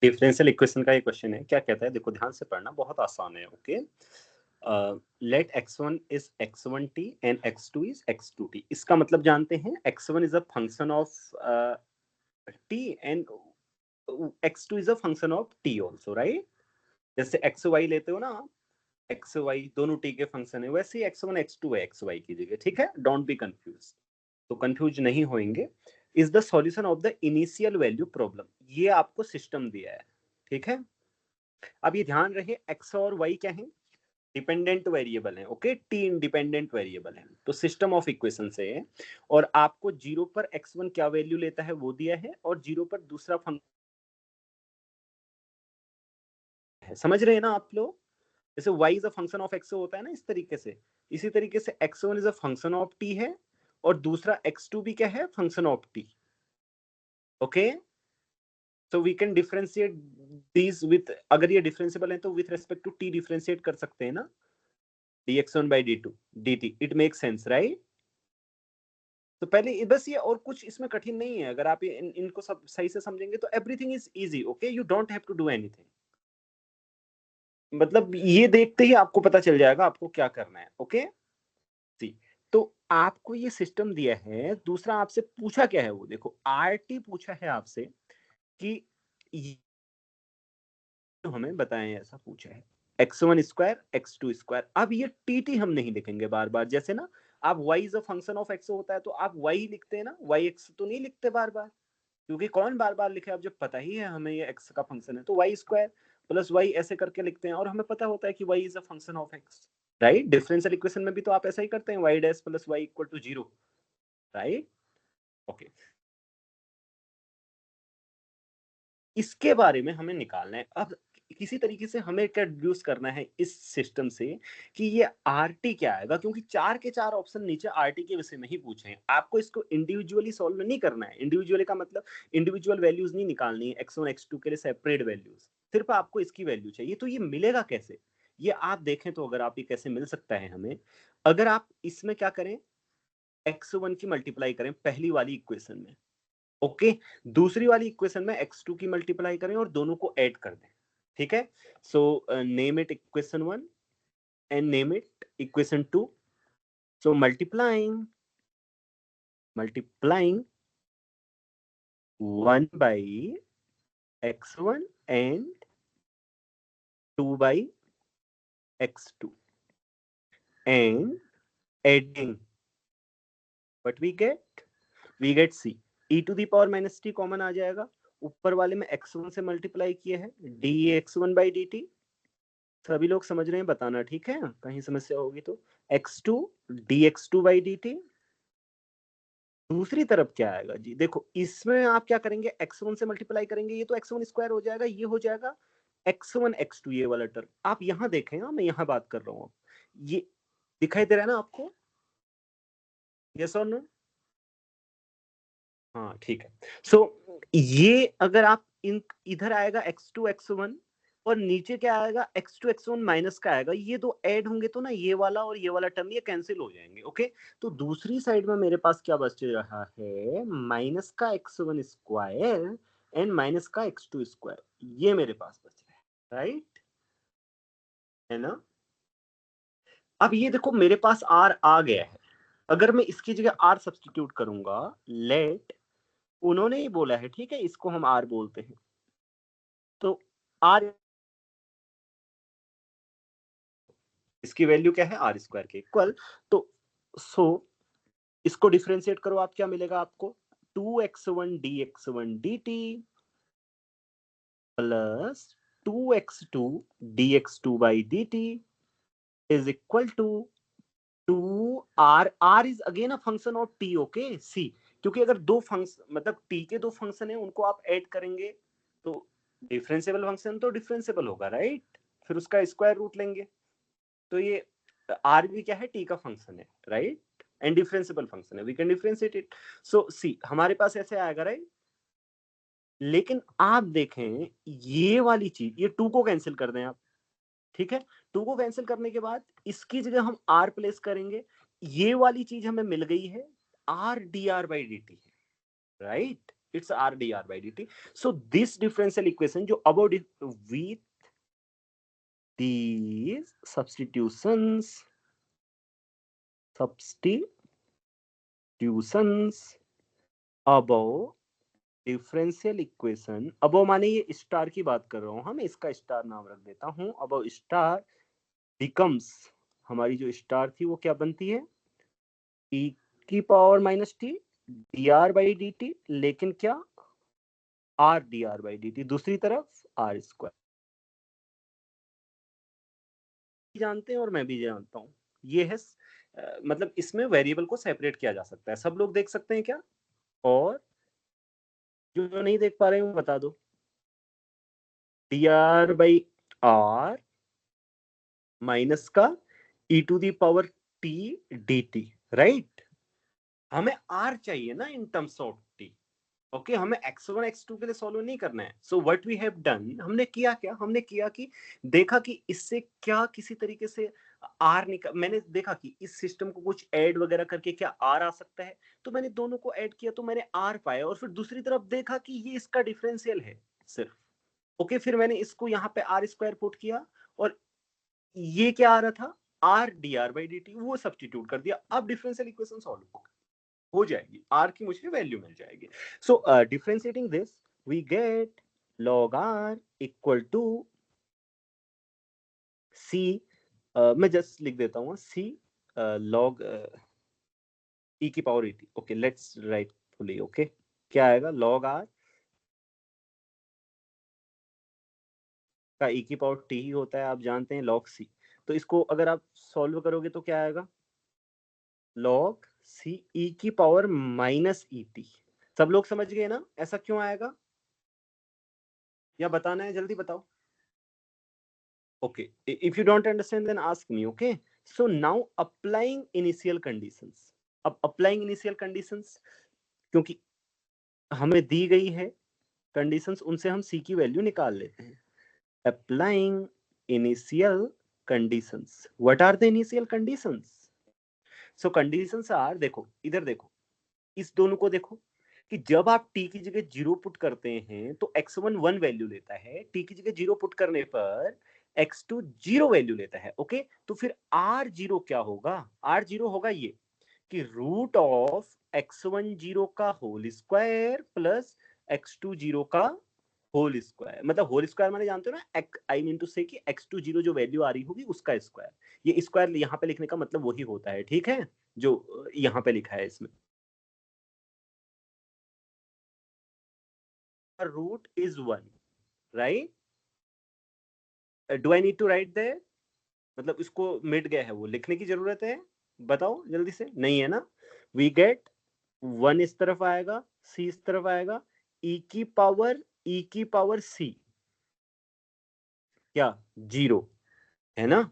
Differential equation का ये question है, क्या कहता है, देखो ध्यान से पढ़ना, बहुत आसान है। Okay, let x1 is x1t and x2 is x2t। इसका मतलब जानते हैं, x1 is a function of t and x2 is a function of t also, right. जैसे x y लेते हो ना, एक्स वाई दोनों टी के फंक्शन है, वैसे ही x1 x2 है एक्स वाई की जगह, ठीक है। डोंट बी कंफ्यूज, तो कंफ्यूज नहीं होंगे। Is the solution of the initial value problem, ये आपको सिस्टम दिया है, ठीक है। अब ये ध्यान रहे, x और y क्या है, डिपेंडेंट वेरिएबल है। ओके, टी इंडिपेंडेंट वेरिएबल है, तो सिस्टम ऑफ इक्वेशन से है। और आपको जीरो पर x1 क्या वैल्यू लेता है वो दिया है, और जीरो पर दूसरा फंक्शन है। समझ रहे हैं ना आप लोग, जैसे y is a function of x होता है ना, इस तरीके से, इसी तरीके से x1 is a function of t है, और दूसरा x2 भी क्या है, function of t। Okay, so we can differentiate these with, अगर ये डिफरेंशिएबल है तो with respect to t differentiate कर सकते हैं ना, dx1 by d2 dt, it makes sense, right? तो पहले बस ये, और कुछ इसमें कठिन नहीं है, अगर आप ये इनको सब सही से समझेंगे तो everything is easy. Okay, you don't have to do anything, मतलब ये देखते ही आपको पता चल जाएगा आपको क्या करना है। ओके, सी, तो आपको ये सिस्टम दिया है। दूसरा आपसे पूछा क्या है, वो देखो, आरटी पूछा है आपसे कि तो हमें बताएं, ऐसा पूछा है x1 स्क्वायर x2 स्क्वायर। अब ये टी हम नहीं लिखेंगे बार बार, जैसे ना आप y is a function of x होता है तो आप y ही लिखते हैं ना, y x तो नहीं लिखते बार बार, क्योंकि कौन बार बार लिखे, अब जब पता ही है हमें ये x का फंक्शन है तो y स्क्वायर प्लस y ऐसे करके लिखते हैं, और हमें पता होता है कि y is a function of x, right. Differential equation में भी तो आप ऐसा ही करते हैं, y dash plus y equal to 0, right. Okay, इसके बारे में हमें निकालना है। अब किसी तरीके से हमें क्या डिड्यूस करना है इस सिस्टम से कि ये आरटी क्या आएगा, क्योंकि चार के चार ऑप्शन नीचे आरटी के विषय में ही पूछे हैं। आपको इसको इंडिविजुअली सॉल्व नहीं करना है। इंडिविजुअली का मतलब इंडिविजुअल वैल्यूज नहीं निकालनी है, x1 x2 के लिए सेपरेट वैल्यूज, सिर्फ आपको इसकी वैल्यू चाहिए। तो ये मिलेगा कैसे, ये आप देखें तो, अगर आप ये कैसे मिल सकता है हमें, अगर आप इसमें क्या करें, x1 की मल्टीप्लाई करें पहली वाली इक्वेशन में, ओके, दूसरी वाली इक्वेशन में x2 की मल्टीप्लाई करें और दोनों को ऐड कर दें, ठीक है। So name it equation 1 and name it equation 2। So multiplying 1 by x1 and 2 by x2 and adding what we get c, e to the power minus t common आ जाएगा, ऊपर वाले में x1 से मल्टीप्लाई किए हैं dx1 by dt। सभी लोग समझ रहे हैं, बताना, ठीक है, कहीं समस्या होगी तो। x2 dx2 by dt। दूसरी तरफ क्या आएगा जी, देखो इसमें आप क्या करेंगे, x1 से मल्टीप्लाई करेंगे, ये तो x1 स्क्वायर हो जाएगा, ये हो जाएगा x1 x2, ये वाला टर्म। आप यहां देखें, मैं यहां बात कर रहा हूं, ये दिखाई दे रहा है ना आपको, यस और नो? हाँ, ठीक है। सो ये अगर आप इधर आएगा x2 x1, और नीचे क्या आएगा, x2 x1 माइनस का आएगा, ये दो ऐड होंगे तो ना ये वाला और ये वाला टर्म ये कैंसिल हो जाएंगे। ओके, तो दूसरी साइड में मेरे पास क्या बच रहा है, माइनस का x1 स्क्वायर एंड माइनस का x2 स्क्वायर, ये मेरे पास बच रहा है, राइट, है ना। अब ये देखो मेरे पास r आ गया है, अगर मैं इसकी जगह r सब्स्टिट्यूट करूंगा, लेट, उन्होंने ही बोला है, ठीक है, इसको हम r बोलते हैं, तो r, इसकी वैल्यू क्या है, आर स्क्वायर के इक्वल। तो सो इसको डिफरेंशिएट करो, आप क्या मिलेगा आपको, 2x1 dx1 dt plus 2x2 dx2 by dt is equal to 2r, r is again a function of t, okay, see, क्योंकि अगर दो फंक्शन, मतलब t के दो फंक्शन है, उनको आप ऐड करेंगे तो डिफरेंशिएबल फंक्शन तो डिफरेंशिएबल होगा, राइट, फिर उसका स्क्वायर रूट लेंगे, तो ये आर भी क्या है, टी का फंक्शन है, राइट, एंड डिफरेंशिएबल फंक्शन है, वी कैन डिफरेंशिएट इट। सो सी हमारे पास ऐसे आएगा, राइट। लेकिन आप देखें ये वाली चीज, ये टू को कैंसिल कर दें आप, ठीक है, टू को कैंसिल करने के बाद इसकी जगह हम आर प्लेस करेंगे, ये वाली चीज हमें मिल गई है, R D R by D T, right. It's r dr by dt. So this differential equation जो above with these substitutions above differential equation, अबो माने ये स्टार की बात कर रहा हूं, मैं इसका स्टार नाम रख देता हूं, अबो स्टार बिकम्स, हमारी जो स्टार थी वो क्या बनती है, e की power minus T dr by D T, लेकिन क्या r dr by D T, दूसरी तरफ r स्क्वायर जानते हैं और मैं भी जानता हूं, ये है मतलब इसमें वेरिएबल को सेपरेट किया जा सकता है, सब लोग देख सकते हैं क्या, और जो नहीं देख पा रहे हैं बता दो, dr बाई r माइनस का e to the power t dt, right. हमें r चाहिए ना in terms of t, okay, हमें x1 x2 के लिए सॉल्व नहीं करना है। So what we have done, हमने किया क्या, हमने किया कि देखा कि इससे क्या किसी तरीके से r निकल, मैंने देखा कि इस सिस्टम को कुछ ऐड वगैरह करके क्या r आ सकता है, तो मैंने दोनों को ऐड किया तो मैंने r पाया, और फिर दूसरी तरफ देखा कि ये इसका डिफरेंशियल है सिर्फ, ओके, फिर मैंने इसको यहाँ पे r स्क्वायर पुट किया, और ये क्या आ रहा था, r dr बाई dt, वो सब्स्टिट्यूट कर दिया, अब डिफरेंशियल इक्वेशन सॉल्व हो जाएगी, r की मुझे वैल्यू मिल जाएगी। So differentiating this we get log r equal to c, मैं जस्ट लिख देता हूँ c log e की power 80, okay, let's write fully, okay, क्या आएगा, log r का e की पावर t ही होता है, आप जानते हैं, log c, तो इसको अगर आप सॉल्व करोगे तो क्या आएगा, log c e की पावर माइनस ई टी, सब लोग समझ गए ना ऐसा क्यों आएगा, या बताना है, जल्दी बताओ। Okay, if you don't understand then ask me, okay? So now applying initial conditions, अब applying initial conditions, क्योंकि हमें दी गई है conditions, उनसे हम c की वैल्यू निकाल लेते हैं। Applying initial conditions, what are the initial conditions? So conditions are, देखो इधर देखो, इस दोनों को देखो कि जब आप t की जगह 0 पुट करते हैं तो x1 1 वैल्यू लेता है, t की जगह 0 पुट करने पर x2 0 वैल्यू लेता है, ओके, तो फिर r0 क्या होगा, r0 होगा ये कि रूट ऑफ x1 0 का होल स्क्वायर प्लस x2 0 का होल स्क्वायर, मतलब होल स्क्वायर माने जानते हो ना, आई मीन टू से कि x2 0 जो वैल्यू आ रही होगी उसका स्क्वायर, ये स्क्वायर यहाँ पे लिखने का मतलब वही होता है, ठीक है, जो यहाँ पे लिखा है इसमें, root is 1, right? Do I need to write there? मतलब इसको मिट गया है, वो लिखने की जरूरत है, बताओ जल्दी से, नहीं है ना। We get 1 इस तरफ आएगा, c इस तरफ आएगा, e की पावर c क्या 0 है ना,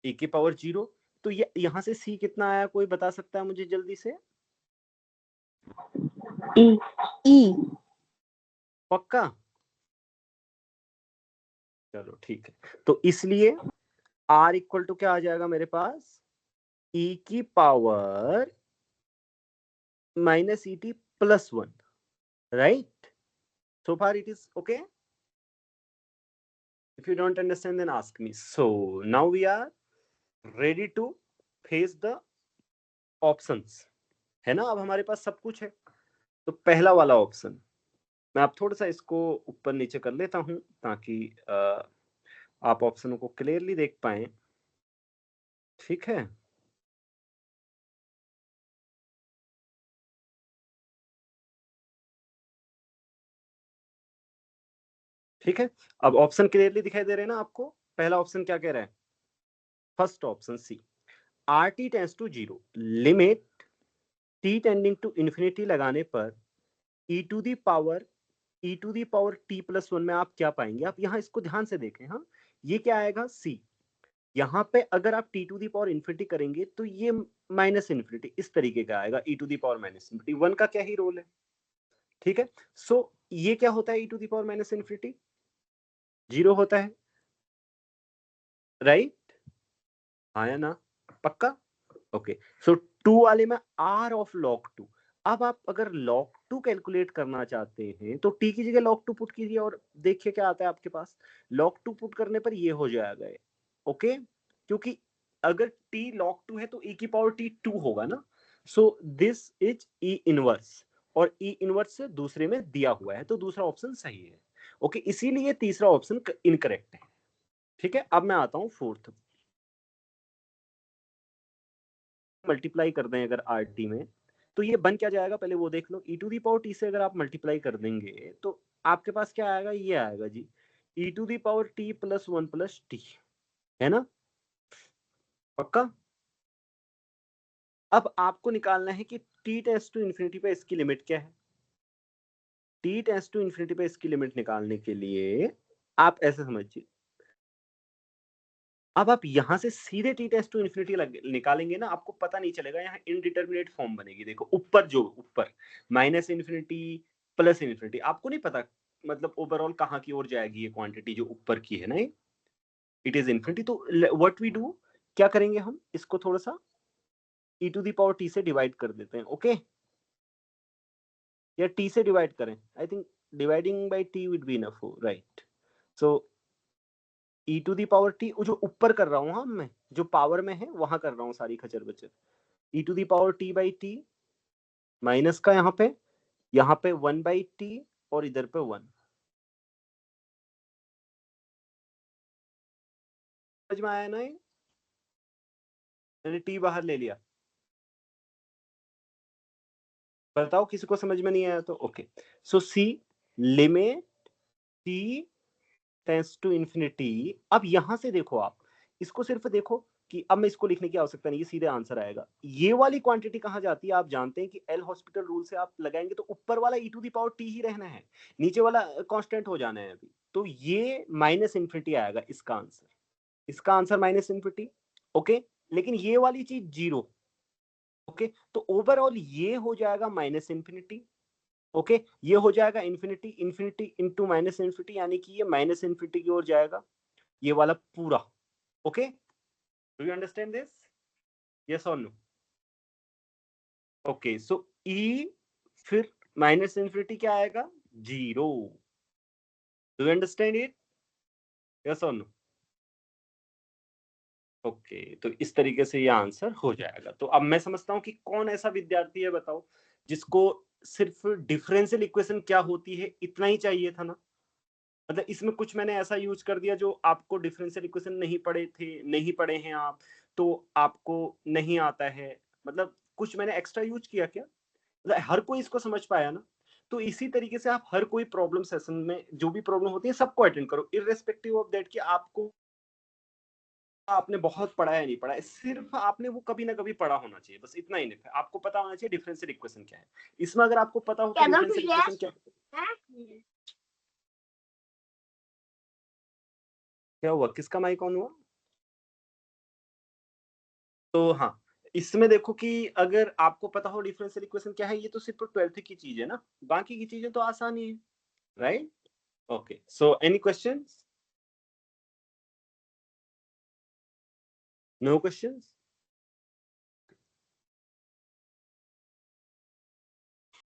e की पावर 0, तो ये यहां से c कितना आया, कोई बता सकता है मुझे जल्दी से, ई पक्का, चलो ठीक है, तो इसलिए r इक्वल टू क्या आ जाएगा मेरे पास, e की power minus et plus 1, right? So far it is okay. If you don't understand then ask me. So now we are ready to face the options, है ना, अब हमारे पास सब कुछ है, तो पहला वाला ऑप्शन, मैं आप थोड़ा सा इसको ऊपर नीचे कर लेता हूं ताकि आप ऑप्शनों को क्लियरली देख पाएं, ठीक है, ठीक है, अब ऑप्शन क्लियरली दिखाई दे रहे हैं ना आपको, पहला ऑप्शन क्या कह रहा है, first option C, r t tends to 0, limit t tending to infinity लगाने पर e to the power t plus 1 में आप क्या पाएंगे, आप यहाँ इसको ध्यान से देखें, हाँ, ये क्या आएगा c, यहाँ पे अगर आप t to the power infinity करेंगे तो ये माइनस इन्फिनिटी इस तरीके का आएगा, e to the power minus infinity, 1 का क्या ही रोल है, ठीक है, सो ये क्या होता है, e to the power minus infinity 0 होता है, राइट, हाँ या ना, पक्का, ओके, सो 2 वाले में r ऑफ log 2, अब आप अगर log 2 कैलकुलेट करना चाहते हैं तो t की जगह log 2 पुट कीजिए और देखिए क्या आता है आपके पास। log 2 पुट करने पर ये हो जाएगा, ओके, क्योंकि अगर t log 2 है तो e की पावर t 2 होगा ना। So this is e inverse, और e इनवर्स से दूसरे में दिया हुआ है, तो दूसरा ऑप्शन सही है। ओके, इसीलिए तीसरा ऑप्शन इनकरेक्ट है। ठीक है, अब मैं आता हूं फोर्थ। मल्टीप्लाई कर दें अगर आर टी में, तो ये बन क्या जाएगा पहले वो देख लो। ई टू दी पावर टी से अगर आप मल्टीप्लाई कर देंगे तो आपके पास क्या आएगा, ये आएगा जी, E to the power T plus 1 plus T, है ना, पक्का। अब आपको निकालना है कि टी टेंस टू इन्फिनिटी पे इसकी लिमिट क्या है। टी टेंस टू इन्फिनिटी पे इसकी लिमिट निकालने के लिए आप ऐसे समझिए, अब आप यहां से सीधे टी टेंस टू इन्फिनिटी निकालेंगे ना, आपको पता नहीं चलेगा, यहाँ इनडिटर्मिनेट फॉर्म बनेगी। देखो ऊपर जो ऊपर माइनस इन्फिनिटी प्लस इन्फिनिटी, आपको नहीं पता मतलब ओवरऑल कहाँ की ओर जाएगी ये क्वांटिटी जो ऊपर की है ना, इट इज इन्फिनिटी। तो व्हाट वी डू, क्या करेंगे हम, इसको थोड़ा सा e to the power t से डिवाइड कर देते हैं, ओके, या टी से डिवाइड करें, I think dividing by t would be enough, right. So e to the power t, जो ऊपर कर रहा हूँ, हाँ मैं जो पावर में है वहां कर रहा हूँ सारी खचर बचर, E to the power T by T minus का यहाँ पे 1 बाई टी और इधर पे 1। समझ में आया ना ये, मैंने टी बाहर ले लिया, बताओ किसी को समझ में नहीं आया तो okay. So C limit t tends to infinity. अब यहां से देखो, आप इसको सिर्फ देखो कि अब मैं इसको लिखने की आवश्यकता नहीं, ये सीधे आंसर आएगा। ये वाली क्वांटिटी कहां जाती है, आप जानते हैं कि एल हॉस्पिटल रूल से आप लगाएंगे तो ऊपर वाला ई टू दी पावर टी ही रहना है, नीचे वाला कांस्टेंट हो जाना है अभी, तो ये माइनस इन्फिनिटी आएगा इसका आंसर, इसका आंसर माइनस इन्फिनिटी, ओके। लेकिन ये वाली चीज जीरो, ओके, तो ओवरऑल ये हो जाएगा माइनस इन्फिनिटी, ओके, ये हो जाएगा infinity, infinity into minus infinity, यानी कि ये माइनस इन्फिनिटी की ओर जाएगा, ये वाला पूरा, okay. Do you understand this, yes और नो? ओके, सो ई फिर माइनस इन्फिनिटी क्या आएगा, zero. Do you understand it, yes और नो? ओके, तो इस तरीके से ये आंसर हो जाएगा। तो अब मैं समझता हूं कि कौन ऐसा विद्यार्थी है बताओ जिसको सिर्फ डिफरेंशियल इक्वेशन क्या होती है इतना ही चाहिए था ना, मतलब इसमें कुछ मैंने ऐसा यूज कर दिया जो आपको डिफरेंशियल इक्वेशन नहीं पढ़े थे, नहीं पढ़े हैं आप, तो आपको नहीं आता है, मतलब कुछ मैंने एक्स्ट्रा यूज किया क्या, मतलब हर कोई इसको समझ पाया ना। तो इसी तरीके से आप हर कोई प्रॉब्लम सेशन में जो भी प्रॉब्लम होती है सबको अटेंड करो, इररेस्पेक्टिव ऑफ दैट कि आपको आपने बहुत पढ़ा है नहीं पढ़ा है, सिर्फ आपने वो कभी ना कभी पढ़ा होना चाहिए, बस इतना ही नहीं है, आपको पता होना चाहिए डिफरेंशियल इक्वेशन क्या है। इसमें अगर आपको पता हो कि डिफरेंशियल इक्वेशन क्या है, क्या हुआ, किसका माइक ऑन हुआ? तो हाँ, इसमें देखो कि अगर आपको पता हो डिफरेंशियल इक्वेशन क्या है, ये तो सिर्फ 12th की चीज है ना, बाकी की चीजें तो आसान ही है, right. Okay, so any questions, no questions?